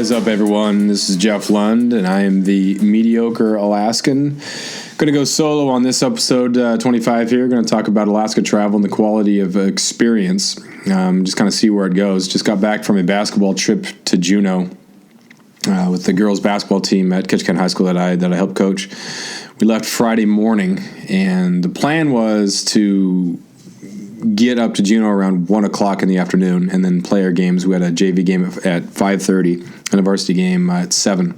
is up, everyone? This is Jeff Lund, and I am the mediocre Alaskan. Going to go solo on this episode 25 here. Going to talk about Alaska travel and the quality of experience. Just kind of see where it goes. Just got back from a basketball trip to Juneau with the girls' basketball team at Ketchikan High School that I helped coach. We left Friday morning, and the plan was to get up to Juneau around 1 o'clock in the afternoon and then play our games. We had a JV game at 5:30 and a varsity game at 7.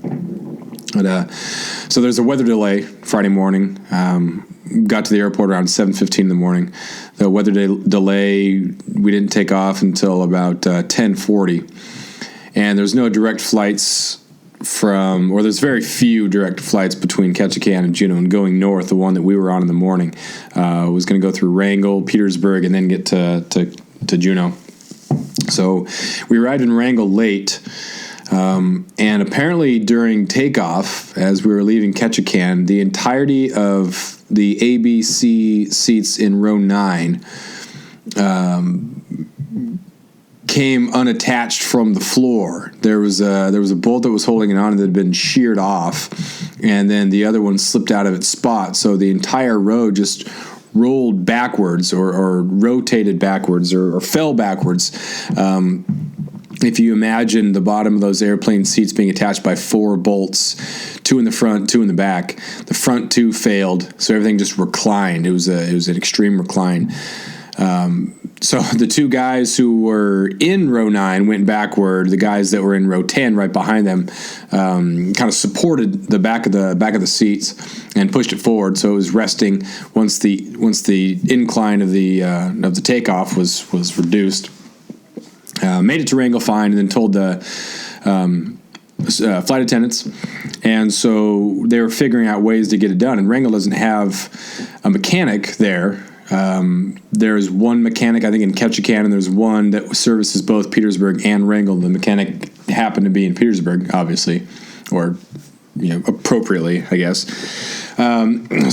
So there's a weather delay Friday morning. Got to the airport around 7:15 in the morning. The weather delay, we didn't take off until about 10:40. And there's no direct flights there's very few direct flights between Ketchikan and Juneau. And going north, the one that we were on in the morning, was going to go through Wrangell, Petersburg, and then get to Juneau. So we arrived in Wrangell late, and apparently during takeoff, as we were leaving Ketchikan, the entirety of the ABC seats in row 9 came unattached from the floor. There was a bolt that was holding it on that had been sheared off, and then the other one slipped out of its spot. So the entire row just rolled backwards or rotated backwards or fell backwards. If you imagine the bottom of those airplane seats being attached by 4 bolts, 2 in the front, 2 in the back, the front 2 failed, so everything just reclined. It was an extreme recline. So the 2 guys who were in row 9 went backward. The guys that were in row 10 right behind them kind of supported the back of the seats and pushed it forward, so it was resting once the incline of the takeoff was reduced. Made it to Wrangell fine, and then told the flight attendants, and so they were figuring out ways to get it done. And Wrangell doesn't have a mechanic there. There's one mechanic, I think, in Ketchikan, and there's one that services both Petersburg and Wrangell. The mechanic happened to be in Petersburg, obviously, or appropriately, I guess.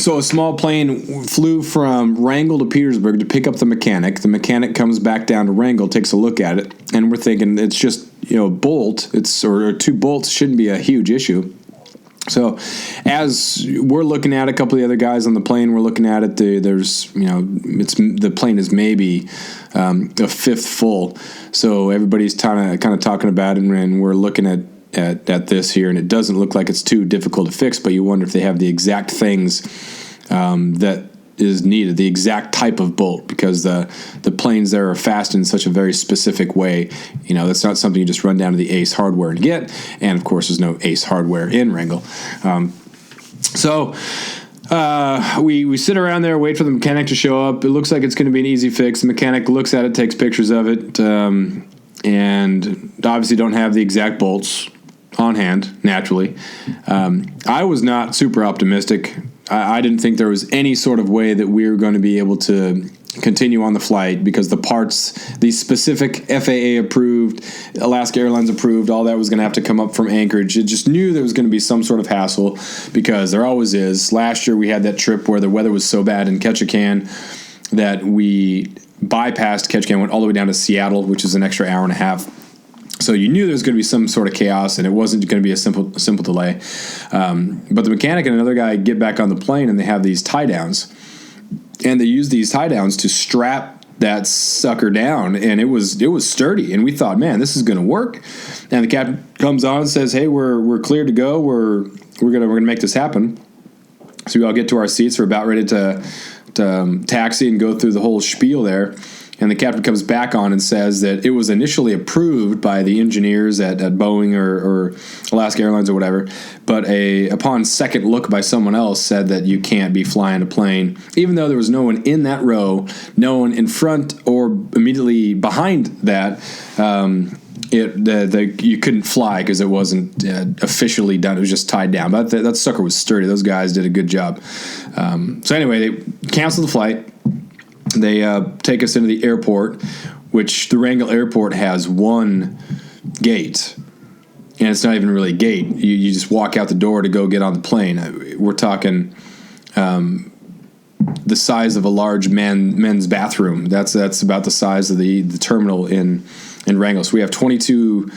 So a small plane flew from Wrangell to Petersburg to pick up the mechanic. The mechanic comes back down to Wrangell, takes a look at it, and we're thinking it's just a bolt. Or 2 bolts shouldn't be a huge issue. So as we're looking at a couple of the other guys on the plane, we're looking at it. The plane is maybe a fifth full. So everybody's kind of talking about it, and we're looking at this here, and it doesn't look like it's too difficult to fix, but you wonder if they have the exact things that is needed, the exact type of bolt, because the planes there are fastened in such a very specific way. That's not something you just run down to the Ace Hardware and get, and of course there's no Ace Hardware in Wrangell. So we sit around there, wait for the mechanic to show up. It looks like it's going to be an easy fix. The mechanic looks at it, takes pictures of it, and obviously don't have the exact bolts on hand, naturally. I was not super optimistic. I didn't think there was any sort of way that we were going to be able to continue on the flight, because the parts, the specific FAA approved, Alaska Airlines approved, all that was going to have to come up from Anchorage. It just knew there was going to be some sort of hassle, because there always is. Last year we had that trip where the weather was so bad in Ketchikan that we bypassed Ketchikan, went all the way down to Seattle, which is an extra hour and a half. So you knew there was going to be some sort of chaos, and it wasn't going to be a simple delay. But the mechanic and another guy get back on the plane, and they have these tie-downs. And they use these tie-downs to strap that sucker down, and it was sturdy. And we thought, man, this is going to work. And the captain comes on and says, hey, we're clear to go. We're gonna make this happen. So we all get to our seats. We're about ready to taxi and go through the whole spiel there. And the captain comes back on and says that it was initially approved by the engineers at Boeing or Alaska Airlines or whatever, but upon second look by someone else said that you can't be flying a plane, even though there was no one in that row, no one in front or immediately behind that. You couldn't fly because it wasn't officially done. It was just tied down. But that sucker was sturdy. Those guys did a good job. So anyway, they canceled the flight. They take us into the airport, which the Wrangell Airport has one gate, and it's not even really a gate. You just walk out the door to go get on the plane. We're talking the size of a large men's bathroom. That's about the size of the terminal in Wrangell. So we have 22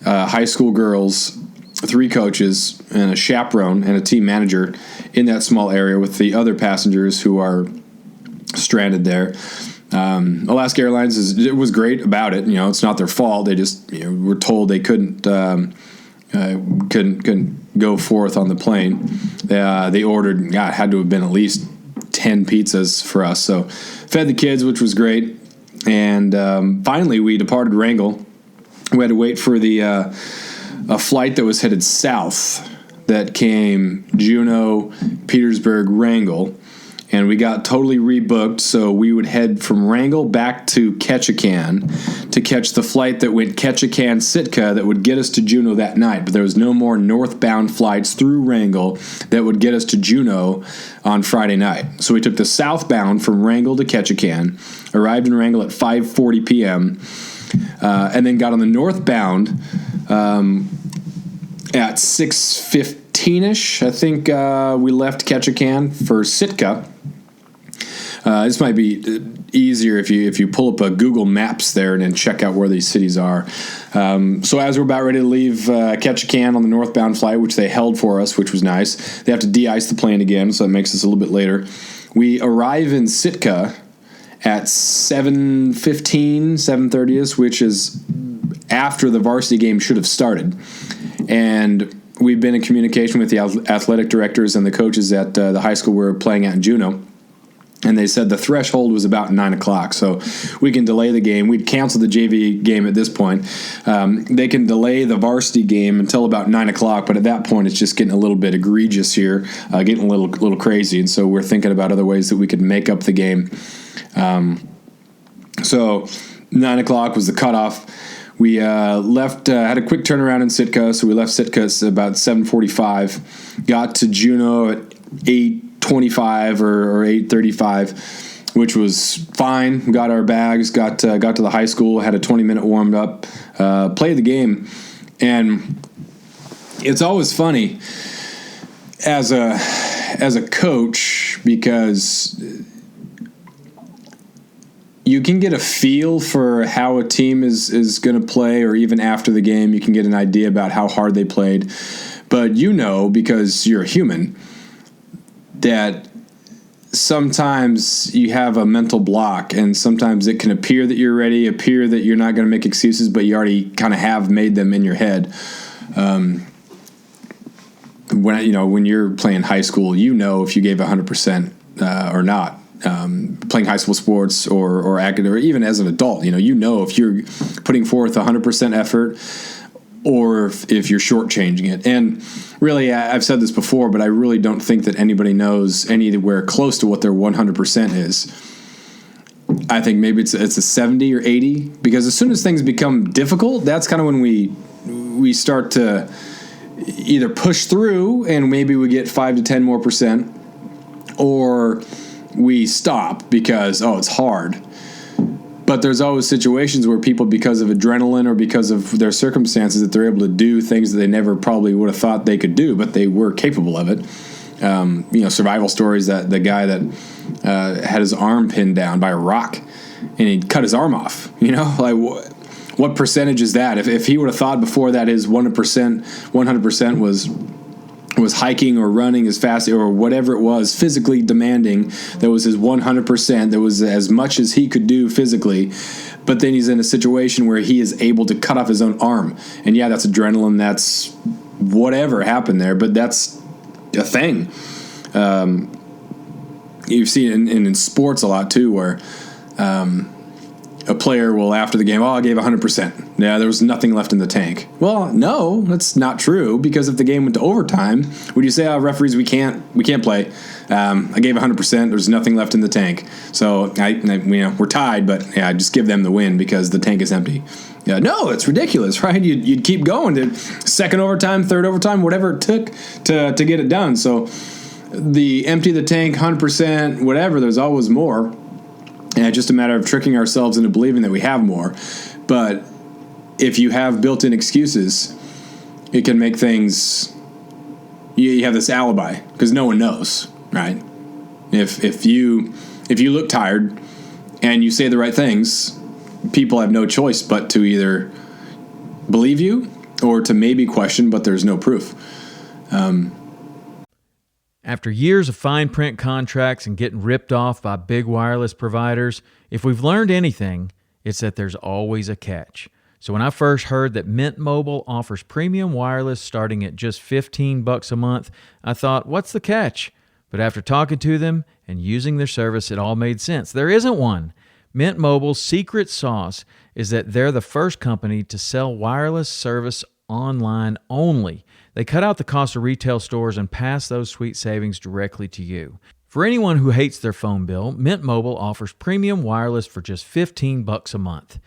high school girls, 3 coaches, and a chaperone and a team manager in that small area with the other passengers who are stranded there. Alaska Airlines it was great about it. It's not their fault. They just were told they couldn't go forth on the plane. They ordered, had to have been at least 10 pizzas for us. So fed the kids, which was great. And finally, we departed Wrangell. We had to wait for a flight that was headed south that came Juneau, Petersburg, Wrangell. And we got totally rebooked, so we would head from Wrangell back to Ketchikan to catch the flight that went Ketchikan-Sitka that would get us to Juneau that night. But there was no more northbound flights through Wrangell that would get us to Juneau on Friday night. So we took the southbound from Wrangell to Ketchikan, arrived in Wrangell at 5:40 p.m., and then got on the northbound at 6:15-ish. I think we left Ketchikan for Sitka. This might be easier if you pull up a Google Maps there and then check out where these cities are. So as we're about ready to leave Ketchikan on the northbound flight, which they held for us, which was nice, they have to de-ice the plane again, so that makes us a little bit later. We arrive in Sitka at 7:15, 7:30, which is after the varsity game should have started. And we've been in communication with the athletic directors and the coaches at the high school we're playing at in Juneau. And they said the threshold was about 9 o'clock, so we can delay the game. We'd cancel the JV game at this point. They can delay the varsity game until about 9 o'clock, but at that point it's just getting a little bit egregious here, getting a little crazy. And so we're thinking about other ways that we could make up the game. So 9 o'clock was the cutoff. We left, had a quick turnaround in Sitka, so we left Sitka at about 7:45, got to Juneau at 8:25 or 8:35, which was fine. Got our bags, got to the high school, had a 20-minute warmed up, played the game, and it's always funny as a coach because you can get a feel for how a team is going to play, or even after the game, you can get an idea about how hard they played. But because you're a human, that sometimes you have a mental block, and sometimes it can appear that you're ready, appear that you're not going to make excuses, but you already kind of have made them in your head. When you're playing high school, if you gave 100% or not. Playing high school sports or academic, or even as an adult, if you're putting forth 100% effort or if you're shortchanging it. And really, I've said this before, but I really don't think that anybody knows anywhere close to what their 100% is. I think maybe it's a 70 or 80, because as soon as things become difficult, that's kind of when we start to either push through and maybe we get 5 to 10 more %, or we stop because, it's hard. But there's always situations where people, because of adrenaline or because of their circumstances, that they're able to do things that they never probably would have thought they could do, but they were capable of it. Survival stories, that the guy that had his arm pinned down by a rock and he cut his arm off, what percentage is that? If he would have thought before that his 100% was hiking or running as fast or whatever it was, physically demanding, that was his 100%, that was as much as he could do physically, but then he's in a situation where he is able to cut off his own arm. And that's adrenaline, that's whatever happened there, but that's a thing. You've seen it in sports a lot too, where a player will, after the game, I gave 100%. Yeah, there was nothing left in the tank. Well, no, that's not true, because if the game went to overtime, would you say, referees, we can't play? I gave 100%. There's nothing left in the tank. So we're tied, but just give them the win because the tank is empty. Yeah, no, it's ridiculous, right? You'd keep going to second overtime, third overtime, whatever it took to get it done. So the empty the tank, 100%, whatever, there's always more. And it's just a matter of tricking ourselves into believing that we have more. But if you have built-in excuses, it can make things, you have this alibi because no one knows, right? If you look tired and you say the right things, people have no choice but to either believe you or to maybe question, but there's no proof. After years of fine print contracts and getting ripped off by big wireless providers, if we've learned anything, it's that there's always a catch. So when I first heard that Mint Mobile offers premium wireless starting at just $15 a month, I thought, what's the catch? But after talking to them and using their service, it all made sense. There isn't one. Mint Mobile's secret sauce is that they're the first company to sell wireless service online only. They cut out the cost of retail stores and pass those sweet savings directly to you. For anyone who hates their phone bill, Mint Mobile offers premium wireless for just $15 a month.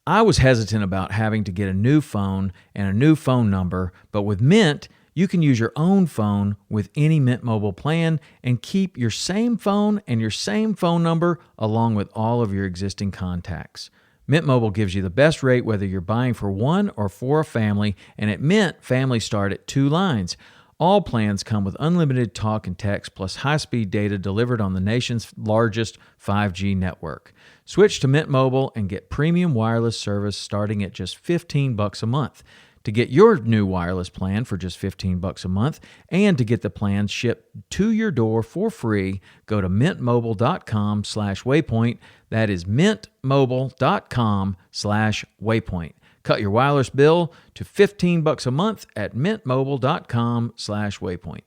I was hesitant about having to get a new phone and a new phone number, but with Mint, you can use your own phone with any Mint Mobile plan and keep your same phone and your same phone number along with all of your existing contacts. Mint Mobile gives you the best rate whether you're buying for one or for a family, and at Mint, families start at 2 lines. All plans come with unlimited talk and text plus high-speed data delivered on the nation's largest 5G network. Switch to Mint Mobile and get premium wireless service starting at just $15 a month. To get your new wireless plan for just $15 a month and to get the plans shipped to your door for free, go to mintmobile.com/waypoint. That is mintmobile.com/waypoint. Cut your wireless bill to $15 a month at mintmobile.com/waypoint.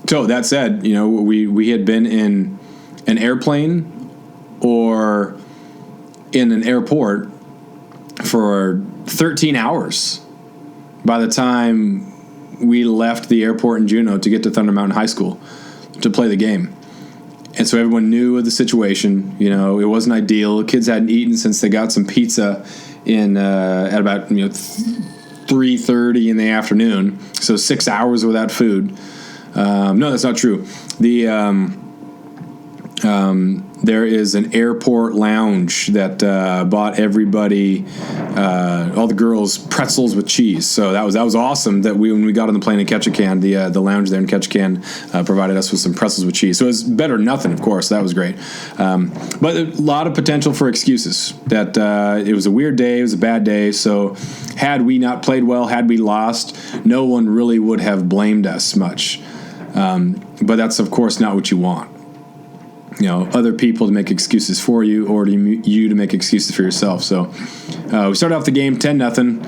So that said, we had been in an airplane or in an airport for 13 hours by the time we left the airport in Juneau to get to Thunder Mountain High School to play the game. And so everyone knew of the situation. It wasn't ideal. The kids hadn't eaten since they got some pizza at about 3:30 in the afternoon. So 6 hours without food. No, that's not true. There is an airport lounge that bought everybody, all the girls, pretzels with cheese. So that was awesome. That when we got on the plane in Ketchikan, the lounge there in Ketchikan provided us with some pretzels with cheese. So it was better than nothing, of course. That was great. But a lot of potential for excuses. That it was a weird day. It was a bad day. So had we not played well, had we lost, no one really would have blamed us much. But that's, of course, not what you want. Other people to make excuses for you or you to make excuses for yourself. So we started off the game 10-0,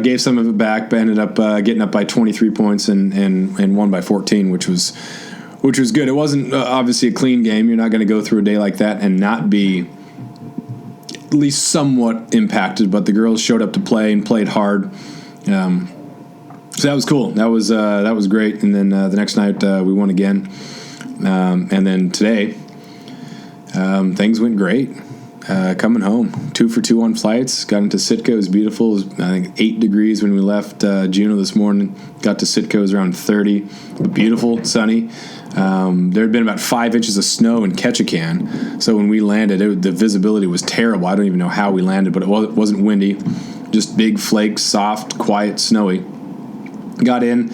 gave some of it back, but ended up getting up by 23 points and won by 14, which was good. It wasn't obviously a clean game. You're not going to go through a day like that and not be at least somewhat impacted, but the girls showed up to play and played hard. So that was cool. That was great. And then the next night we won again. And then today, things went great. Coming home, 2 for 2 on flights. Got into Sitka. It was beautiful. It was, I think, 8 degrees when we left Juneau this morning. Got to Sitka. It was around 30. Beautiful, sunny. There had been about 5 inches of snow in Ketchikan. So when we landed, the visibility was terrible. I don't even know how we landed, but it wasn't windy. Just big flakes, soft, quiet, snowy. Got in.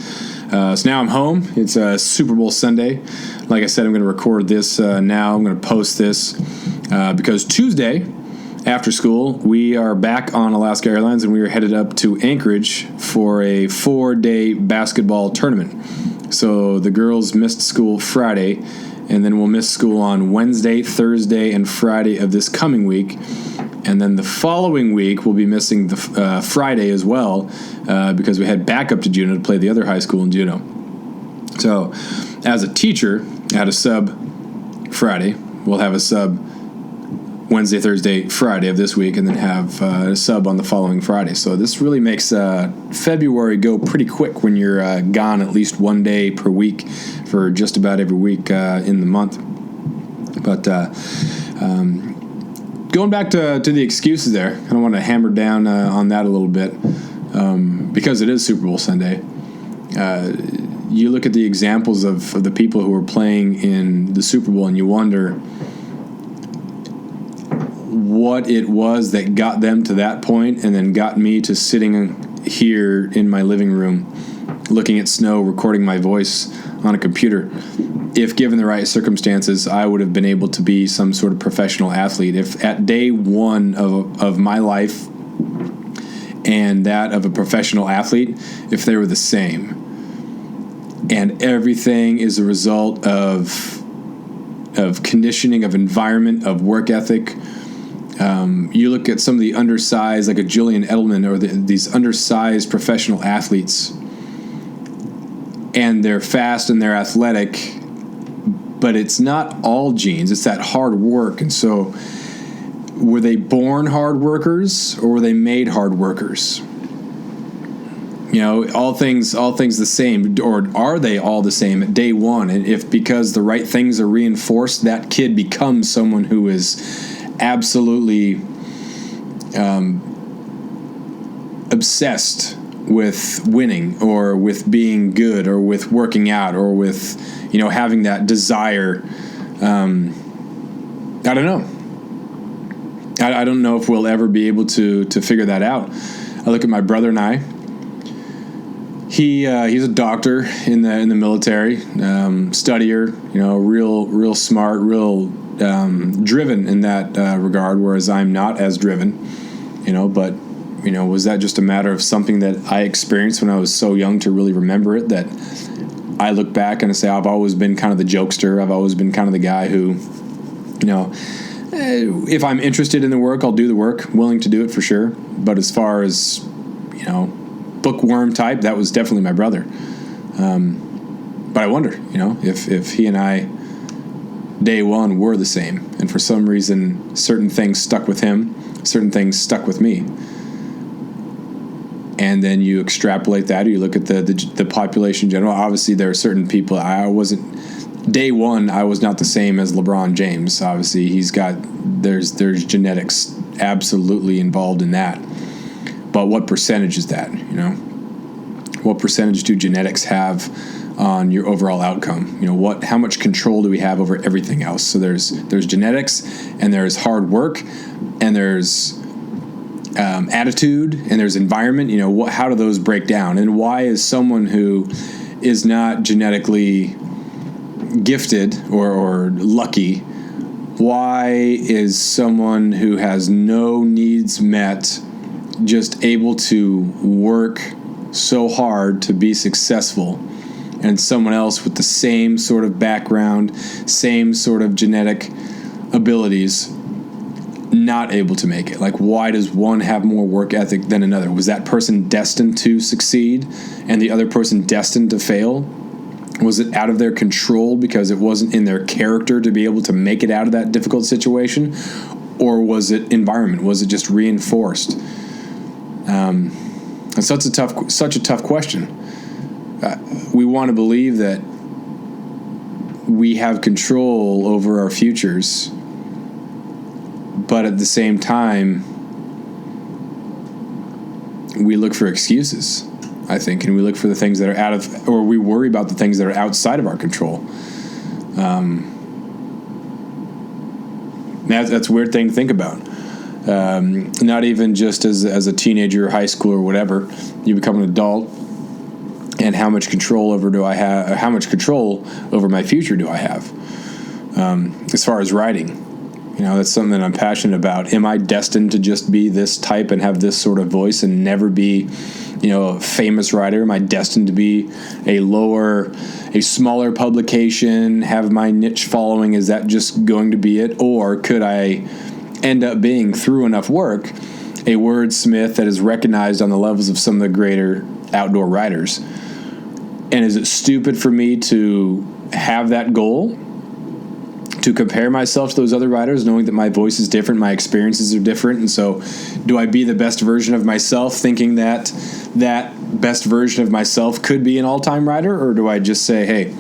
So now I'm home. It's Super Bowl Sunday. Like I said, I'm going to record this now. I'm going to post this because Tuesday after school, we are back on Alaska Airlines and we are headed up to Anchorage for a 4-day basketball tournament. So the girls missed school Friday, and then we'll miss school on Wednesday, Thursday, and Friday of this coming week. And then the following week, we'll be missing the Friday as well because we head back up to Juneau to play the other high school in Juneau. So as a teacher, I had a sub Friday. We'll have a sub Wednesday, Thursday, Friday of this week, and then have a sub on the following Friday. So this really makes February go pretty quick when you're gone at least 1 day per week for just about every week in the month. But going back to the excuses there, I don't want to hammer down on that a little bit because it is Super Bowl Sunday. You look at the examples of the people who are playing in the Super Bowl and you wonder what it was that got them to that point and then got me to sitting here in my living room looking at snow, recording my voice on a computer. If given the right circumstances, I would have been able to be some sort of professional athlete. If at day one of my life and that of a professional athlete if they were the same. And everything is a result of conditioning, of environment, of work ethic. You look at some of the undersized, like a Julian Edelman, or these undersized professional athletes, and they're fast and they're athletic, but it's not all genes. It's that hard work. And so, were they born hard workers, or were they made hard workers? You know, all things the same, or are they all the same at day one? And if because the right things are reinforced, that kid becomes someone who is absolutely obsessed with winning, or with being good, or with working out, or with, you know, having that desire. I don't know. I don't know if we'll ever be able to figure that out. I look at my brother and I. He's a doctor in the military, studier, you know, real smart, real driven in that regard. Whereas I'm not as driven, you know. But, you know, was that just a matter of something that I experienced when I was so young to really remember it? That I look back and I say I've always been kind of the jokester. I've always been kind of the guy who, you know, if I'm interested in the work, I'll do the work, willing to do it for sure. But as far as, you know, bookworm type, that was definitely my brother. But I wonder, you know, if he and I, day one, were the same, and for some reason certain things stuck with him, certain things stuck with me. And then you extrapolate that, or you look at the population in general. Obviously, there are certain people. Day one, I was not the same as LeBron James. Obviously, there's genetics absolutely involved in that. But what percentage is that, you know? What percentage do genetics have on your overall outcome? You know, how much control do we have over everything else? So there's genetics, and there's hard work, and there's attitude, and there's environment. You know, how do those break down? And why is someone who is not genetically gifted or lucky, why is someone who has no needs met just able to work so hard to be successful, and someone else with the same sort of background, same sort of genetic abilities, not able to make it? Like, why does one have more work ethic than another? Was that person destined to succeed and the other person destined to fail? Was it out of their control because it wasn't in their character to be able to make it out of that difficult situation? Or was it environment? Was it just reinforced? And so it's such a tough question. We want to believe that we have control over our futures, but at the same time, we look for excuses, I think, and we look for the things that are or we worry about the things that are outside of our control. That's a weird thing to think about. Not even just as a teenager or high school or whatever, you become an adult, and how much control do I have? How much control over my future do I have? As far as writing, you know, that's something that I'm passionate about. Am I destined to just be this type and have this sort of voice and never be, you know, a famous writer? Am I destined to be a smaller publication, have my niche following? Is that just going to be it? Or could I end up being, through enough work, a wordsmith that is recognized on the levels of some of the greater outdoor writers? And is it stupid for me to have that goal, to compare myself to those other writers, knowing that my voice is different, my experiences are different? And so do I be the best version of myself, thinking that best version of myself could be an all-time writer? Or do I just say, hey,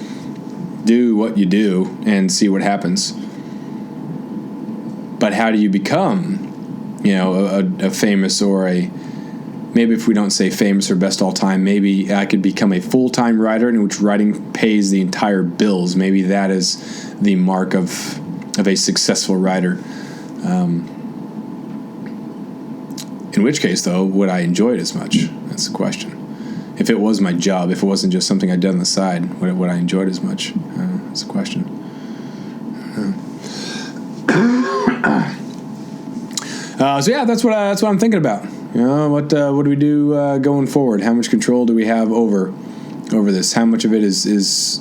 do what you do and see what happens? But how do you become, you know, a famous, or maybe if we don't say famous or best all time, maybe I could become a full-time writer in which writing pays the entire bills. Maybe that is the mark of a successful writer. In which case, though, would I enjoy it as much? That's the question. If it was my job, if it wasn't just something I'd done on the side, would I enjoy it as much? That's the question. So yeah, that's what I'm thinking about. What do we do going forward? How much control do we have over this? How much of it is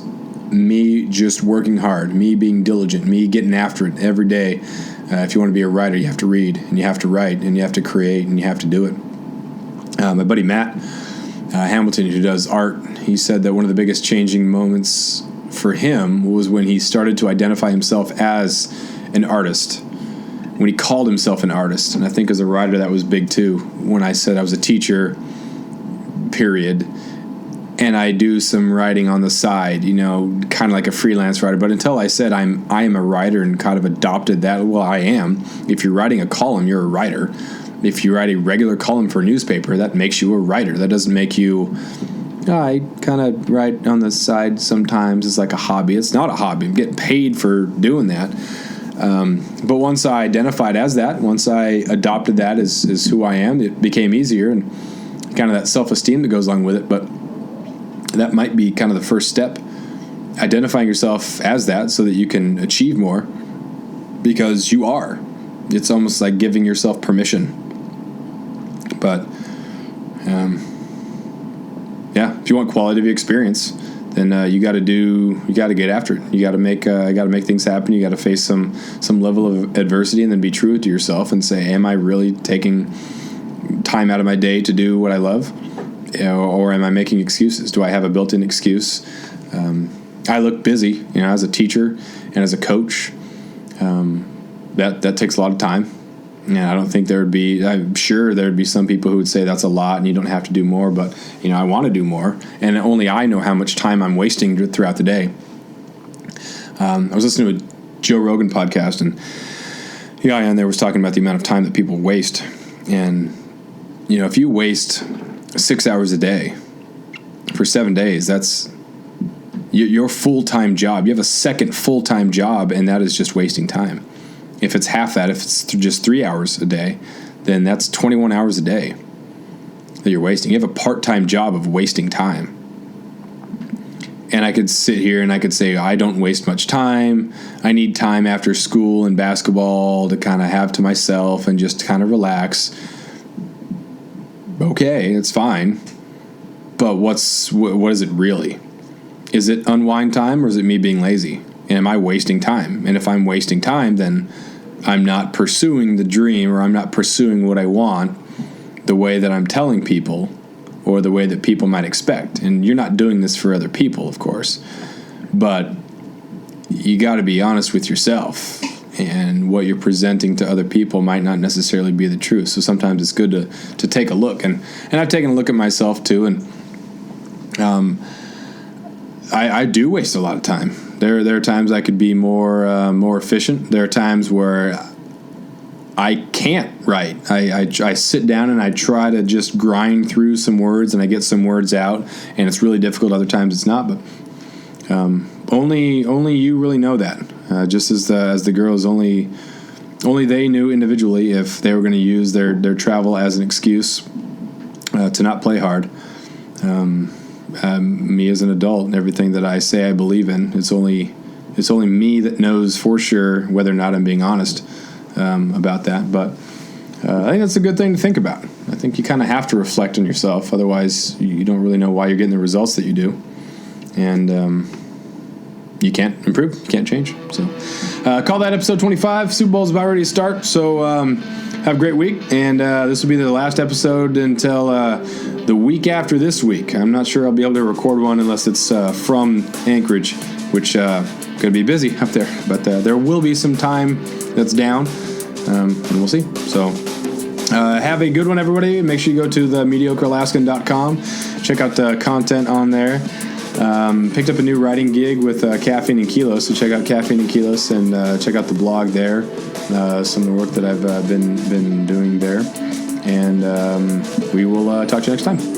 me just working hard, me being diligent, me getting after it every day? If you want to be a writer, you have to read, and you have to write, and you have to create, and you have to do it. My buddy Matt Hamilton, who does art, he said that one of the biggest changing moments for him was when he started to identify himself as an artist, when he called himself an artist. And I think as a writer that was big too. When I said I was a teacher, period, and I do some writing on the side, kind of like a freelance writer. But until I said I am a writer and kind of adopted that, well, I am. If you're writing a column, you're a writer. If you write a regular column for a newspaper, that makes you a writer. That doesn't make you, I kind of write on the side sometimes. It's like a hobby. It's not a hobby. I'm getting paid for doing that. But once I identified as that, once I adopted that as who I am, it became easier, and kind of that self-esteem that goes along with it. But that might be kind of the first step, identifying yourself as that so that you can achieve more, because you are. It's almost like giving yourself permission. But if you want quality of experience, then you got to get after it. You got to make things happen. You got to face some level of adversity, and then be true to yourself and say, am I really taking time out of my day to do what I love? Or am I making excuses? Do I have a built-in excuse? I look busy, as a teacher and as a coach. That takes a lot of time. And I don't think I'm sure there'd be some people who would say that's a lot and you don't have to do more, but I want to do more, and only I know how much time I'm wasting throughout the day. I was listening to a Joe Rogan podcast, and the guy on there was talking about the amount of time that people waste. And if you waste 6 hours a day for 7 days, that's your full-time job. You have a second full-time job, and that is just wasting time. If it's half that, if it's just 3 hours a day, then that's 21 hours a day that you're wasting. You have a part-time job of wasting time. And I could sit here and I could say, I don't waste much time. I need time after school and basketball to kind of have to myself and just kind of relax. Okay, it's fine. But what is it really? Is it unwind time, or is it me being lazy? And am I wasting time? And if I'm wasting time, then I'm not pursuing the dream, or I'm not pursuing what I want the way that I'm telling people, or the way that people might expect. And you're not doing this for other people, of course. But you got to be honest with yourself. And what you're presenting to other people might not necessarily be the truth. So sometimes it's good to take a look. And I've taken a look at myself too. And I do waste a lot of time. There are times I could be more efficient. There are times where I can't write. I sit down and I try to just grind through some words, and I get some words out, and it's really difficult. Other times it's not, but only you really know that. Just as the girls, only they knew individually if they were going to use their travel as an excuse to not play hard. Me as an adult, and everything that I say I believe in, it's only me that knows for sure whether or not I'm being honest about that. But I think that's a good thing to think about. I think you kind of have to reflect on yourself, otherwise you don't really know why you're getting the results that you do, and you can't improve, you can't change. So call that episode 25. Super Bowl's about ready to start, so have a great week, and this will be the last episode until the week after this week. I'm not sure I'll be able to record one unless it's from Anchorage, which going to be busy up there, but there will be some time that's down, and we'll see. So have a good one, everybody. Make sure you go to themediocrealaskan.com. Check out the content on there. Picked up a new writing gig with Caffeine and Kilos, so check out Caffeine and Kilos, and check out the blog there, some of the work that I've been doing there, and we will talk to you next time.